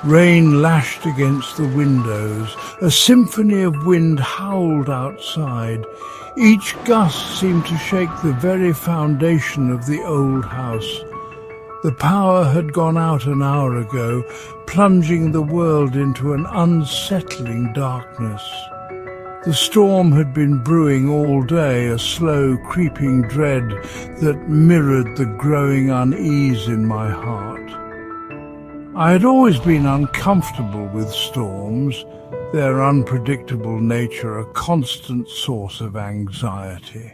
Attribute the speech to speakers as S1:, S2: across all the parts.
S1: Rain lashed against the windows. A symphony of wind howled outside. Each gust seemed to shake the very foundation of the old house. The power had gone out an hour ago, plunging the world into an unsettling darkness. The storm had been brewing all day, a slow, creeping dread that mirrored the growing unease in my heart. I had always been uncomfortable with storms, their unpredictable nature a constant source of anxiety.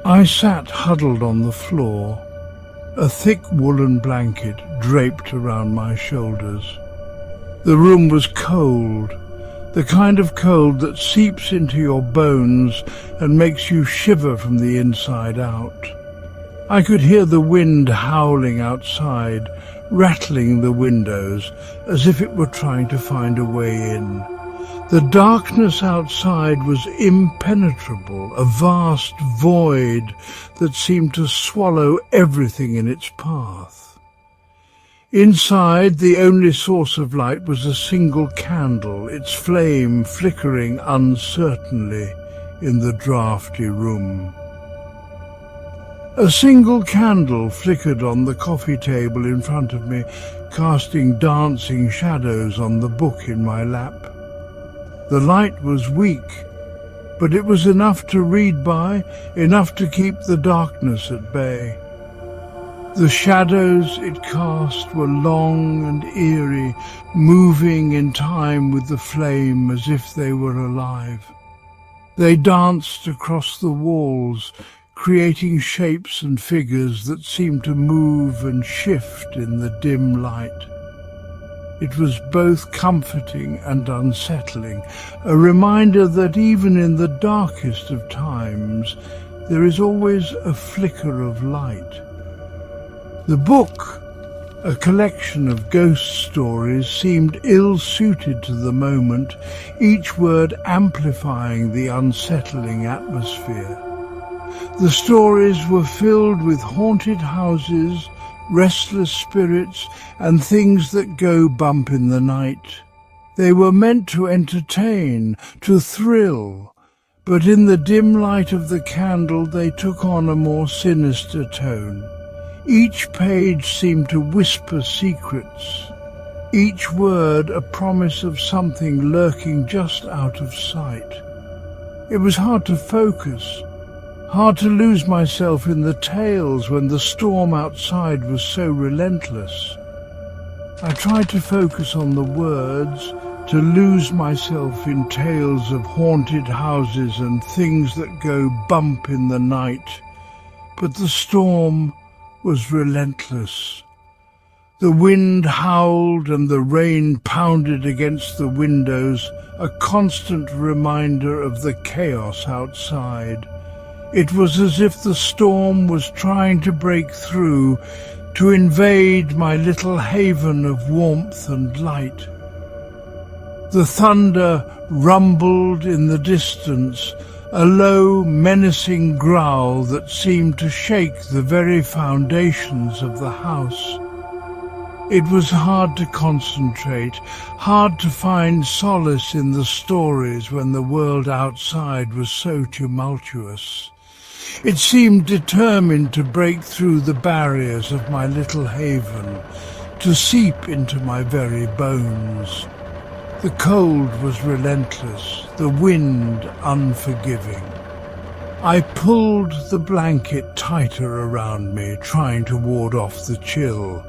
S1: I sat huddled on the floor, a thick woolen blanket draped around my shoulders. The room was cold, the kind of cold that seeps into your bones and makes you shiver from the inside out. I could hear the wind howling outside, rattling the windows as if it were trying to find a way in. The darkness outside was impenetrable, a vast void that seemed to swallow everything in its path. Inside, the only source of light was a single candle, its flame flickering uncertainly in the draughty room. A single candle flickered on the coffee table in front of me, casting dancing shadows on the book in my lap. The light was weak, but it was enough to read by, enough to keep the darkness at bay. The shadows it cast were long and eerie, moving in time with the flame as if they were alive. They danced across the walls, creating shapes and figures that seemed to move and shift in the dim light. It was both comforting and unsettling, a reminder that even in the darkest of times, there is always a flicker of light. The book, a collection of ghost stories, seemed ill-suited to the moment, each word amplifying the unsettling atmosphere. The stories were filled with haunted houses, restless spirits, and things that go bump in the night. They were meant to entertain, to thrill, but in the dim light of the candle they took on a more sinister tone. Each page seemed to whisper secrets, each word a promise of something lurking just out of sight. It was hard to focus, hard to lose myself in the tales when the storm outside was so relentless. I tried to focus on the words, to lose myself in tales of haunted houses and things that go bump in the night, but the storm was relentless. The wind howled and the rain pounded against the windows, a constant reminder of the chaos outside. It was as if the storm was trying to break through, to invade my little haven of warmth and light. The thunder rumbled in the distance, a low, menacing growl that seemed to shake the very foundations of the house. It was hard to concentrate, hard to find solace in the stories when the world outside was so tumultuous. It seemed determined to break through the barriers of my little haven, to seep into my very bones. The cold was relentless, the wind unforgiving. I pulled the blanket tighter around me, trying to ward off the chill.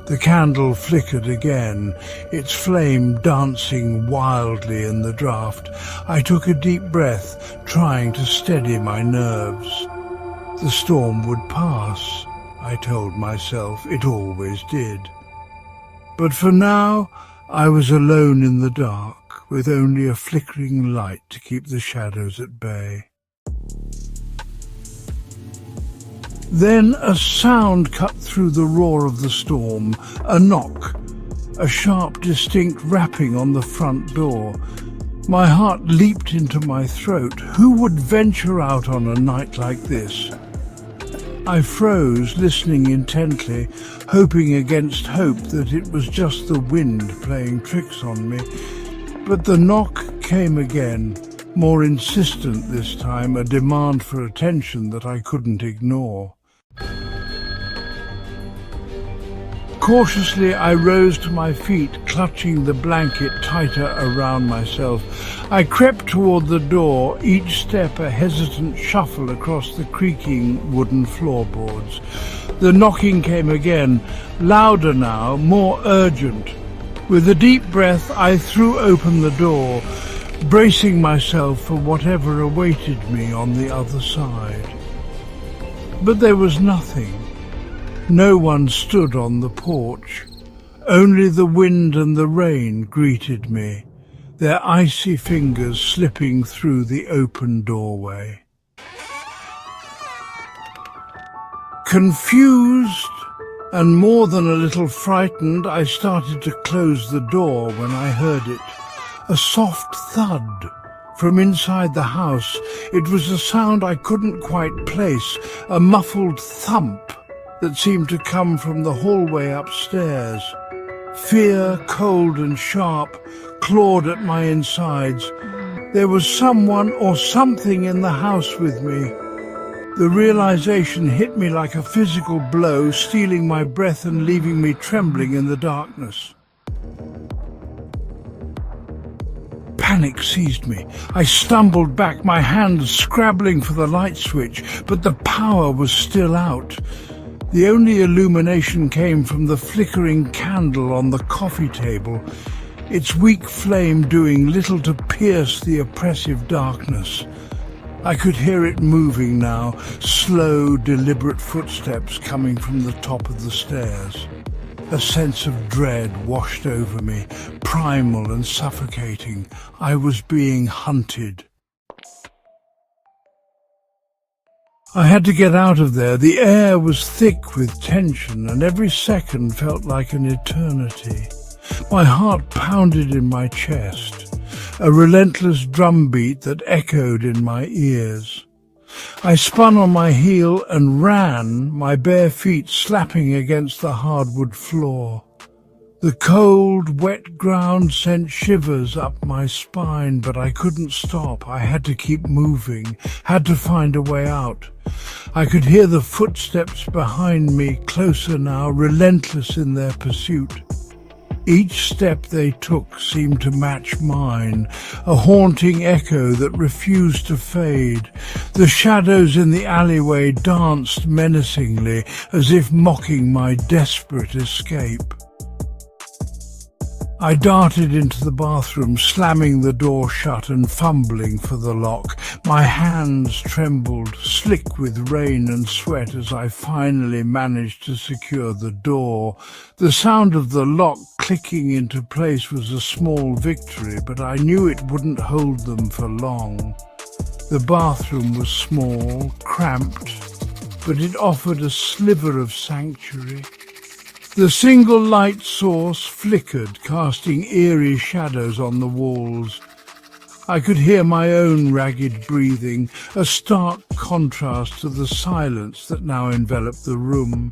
S1: The candle flickered again, its flame dancing wildly in the draught. I took a deep breath, trying to steady my nerves. The storm would pass, I told myself. It always did. But for now, I was alone in the dark, with only a flickering light to keep the shadows at bay. Then a sound cut through the roar of the storm, a knock, a sharp, distinct rapping on the front door. My heart leaped into my throat. Who would venture out on a night like this? I froze, listening intently, hoping against hope that it was just the wind playing tricks on me. But the knock came again, more insistent this time, a demand for attention that I couldn't ignore. Cautiously, I rose to my feet, clutching the blanket tighter around myself. I crept toward the door, each step a hesitant shuffle across the creaking wooden floorboards. The knocking came again, louder now, more urgent. With a deep breath, I threw open the door, bracing myself for whatever awaited me on the other side. But there was nothing. No one stood on the porch. Only the wind and the rain greeted me, their icy fingers slipping through the open doorway. Confused and more than a little frightened, I started to close the door when I heard it. A soft thud from inside the house. It was a sound I couldn't quite place, a muffled thump that seemed to come from the hallway upstairs. Fear, cold and sharp, clawed at my insides. There was someone or something in the house with me. The realization hit me like a physical blow, stealing my breath and leaving me trembling in the darkness. Panic seized me. I stumbled back, my hands scrabbling for the light switch, but the power was still out. The only illumination came from the flickering candle on the coffee table, its weak flame doing little to pierce the oppressive darkness. I could hear it moving now, slow, deliberate footsteps coming from the top of the stairs. A sense of dread washed over me, primal and suffocating. I was being hunted. I had to get out of there. The air was thick with tension, and every second felt like an eternity. My heart pounded in my chest, a relentless drumbeat that echoed in my ears. I spun on my heel and ran, my bare feet slapping against the hardwood floor. The cold, wet ground sent shivers up my spine, but I couldn't stop. I had to keep moving, had to find a way out. I could hear the footsteps behind me, closer now, relentless in their pursuit. Each step they took seemed to match mine, a haunting echo that refused to fade. The shadows in the alleyway danced menacingly, as if mocking my desperate escape. I darted into the bathroom, slamming the door shut and fumbling for the lock. My hands trembled, slick with rain and sweat, as I finally managed to secure the door. The sound of the lock clicking into place was a small victory, but I knew it wouldn't hold them for long. The bathroom was small, cramped, but it offered a sliver of sanctuary. The single light source flickered, casting eerie shadows on the walls. I could hear my own ragged breathing, a stark contrast to the silence that now enveloped the room.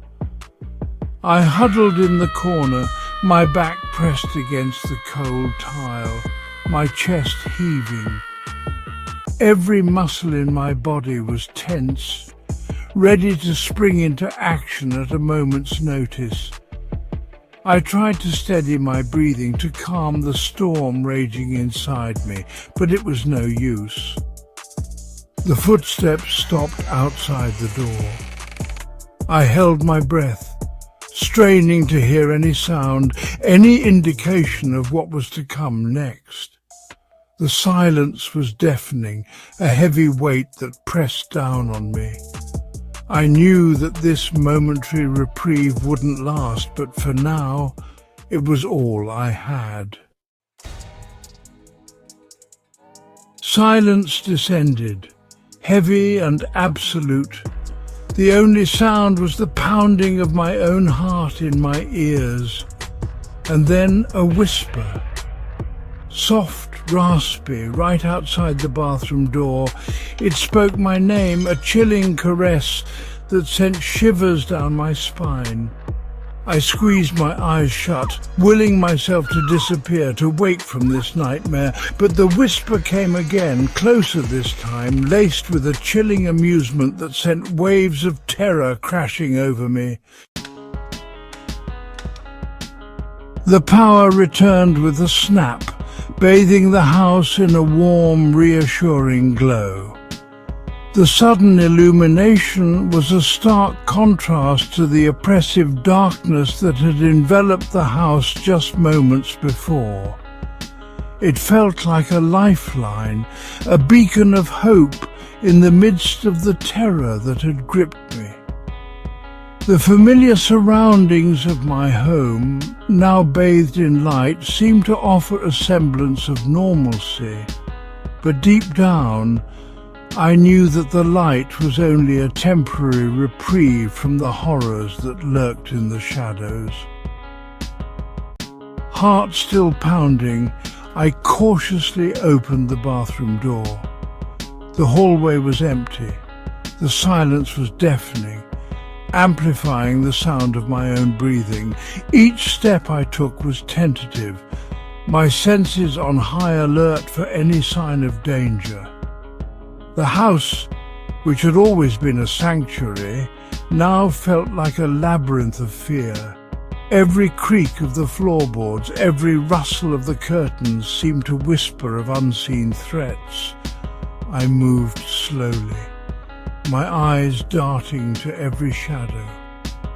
S1: I huddled in the corner, my back pressed against the cold tile, my chest heaving. Every muscle in my body was tense, ready to spring into action at a moment's notice. I tried to steady my breathing, to calm the storm raging inside me, but it was no use. The footsteps stopped outside the door. I held my breath, straining to hear any sound, any indication of what was to come next. The silence was deafening, a heavy weight that pressed down on me. I knew that this momentary reprieve wouldn't last, but for now, it was all I had. Silence descended, heavy and absolute. The only sound was the pounding of my own heart in my ears, and then a whisper. Soft, raspy, right outside the bathroom door. It spoke my name, a chilling caress that sent shivers down my spine. I squeezed my eyes shut, willing myself to disappear, to wake from this nightmare, but the whisper came again, closer this time, laced with a chilling amusement that sent waves of terror crashing over me. The power returned with a snap, bathing the house in a warm, reassuring glow. The sudden illumination was a stark contrast to the oppressive darkness that had enveloped the house just moments before. It felt like a lifeline, a beacon of hope in the midst of the terror that had gripped me. The familiar surroundings of my home, now bathed in light, seemed to offer a semblance of normalcy. But deep down, I knew that the light was only a temporary reprieve from the horrors that lurked in the shadows. Heart still pounding, I cautiously opened the bathroom door. The hallway was empty. The silence was deafening, amplifying the sound of my own breathing. Each step I took was tentative, my senses on high alert for any sign of danger. The house, which had always been a sanctuary, now felt like a labyrinth of fear. Every creak of the floorboards, every rustle of the curtains seemed to whisper of unseen threats. I moved slowly, my eyes darting to every shadow,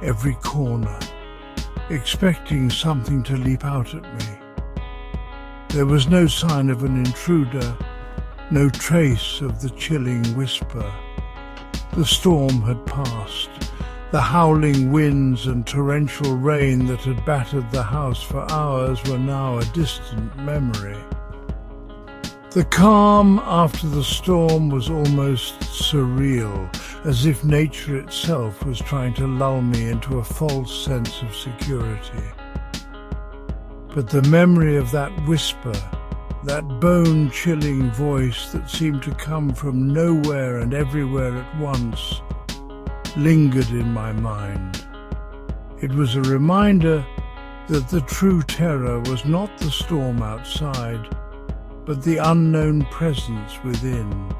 S1: every corner, expecting something to leap out at me. There was no sign of an intruder, no trace of the chilling whisper. The storm had passed. The howling winds and torrential rain that had battered the house for hours were now a distant memory. The calm after the storm was almost surreal, as if nature itself was trying to lull me into a false sense of security. But the memory of that whisper, that bone-chilling voice that seemed to come from nowhere and everywhere at once, lingered in my mind. It was a reminder that the true terror was not the storm outside, but the unknown presence within.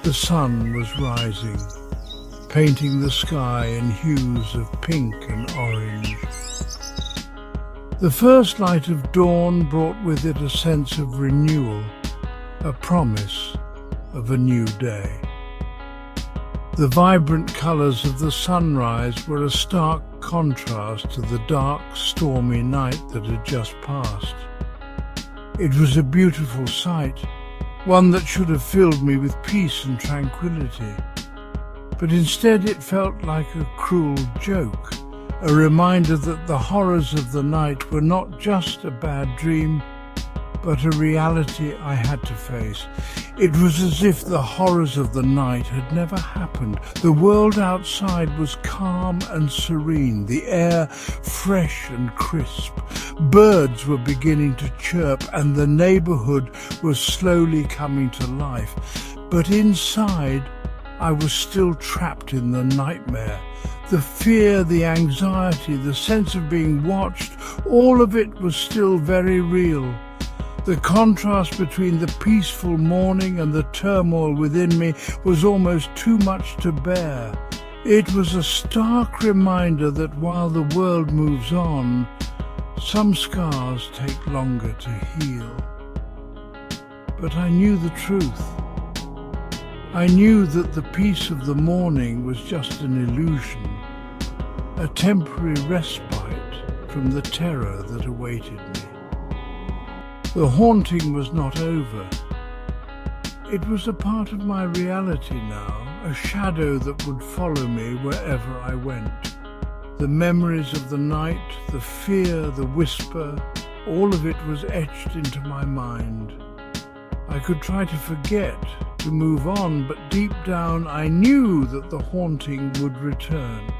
S1: The sun was rising, painting the sky in hues of pink and orange. The first light of dawn brought with it a sense of renewal, a promise of a new day. The vibrant colours of the sunrise were a stark contrast to the dark, stormy night that had just passed. It was a beautiful sight, one that should have filled me with peace and tranquility. But instead it felt like a cruel joke, a reminder that the horrors of the night were not just a bad dream, but a reality I had to face. It was as if the horrors of the night had never happened. The world outside was calm and serene, the air fresh and crisp. Birds were beginning to chirp, and the neighborhood was slowly coming to life. But inside, I was still trapped in the nightmare. The fear, the anxiety, the sense of being watched, all of it was still very real. The contrast between the peaceful morning and the turmoil within me was almost too much to bear. It was a stark reminder that while the world moves on, some scars take longer to heal. But I knew the truth. I knew that the peace of the morning was just an illusion, a temporary respite from the terror that awaited me. The haunting was not over. It was a part of my reality now, a shadow that would follow me wherever I went. The memories of the night, the fear, the whisper, all of it was etched into my mind. I could try to forget, to move on, but deep down I knew that the haunting would return.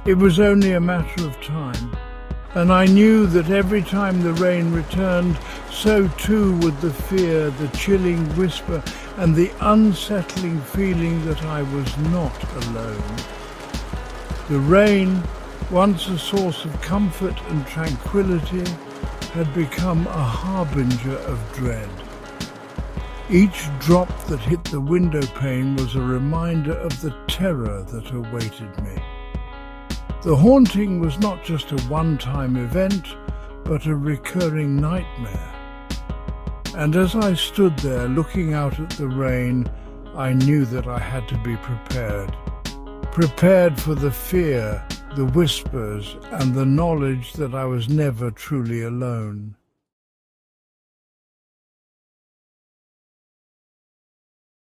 S1: It was only a matter of time. And I knew that every time the rain returned, so too would the fear, the chilling whisper, and the unsettling feeling that I was not alone. The rain, once a source of comfort and tranquility, had become a harbinger of dread. Each drop that hit the window pane was a reminder of the terror that awaited me. The haunting was not just a one-time event, but a recurring nightmare. And as I stood there looking out at the rain, I knew that I had to be prepared. Prepared for the fear, the whispers, and the knowledge that I was never truly alone.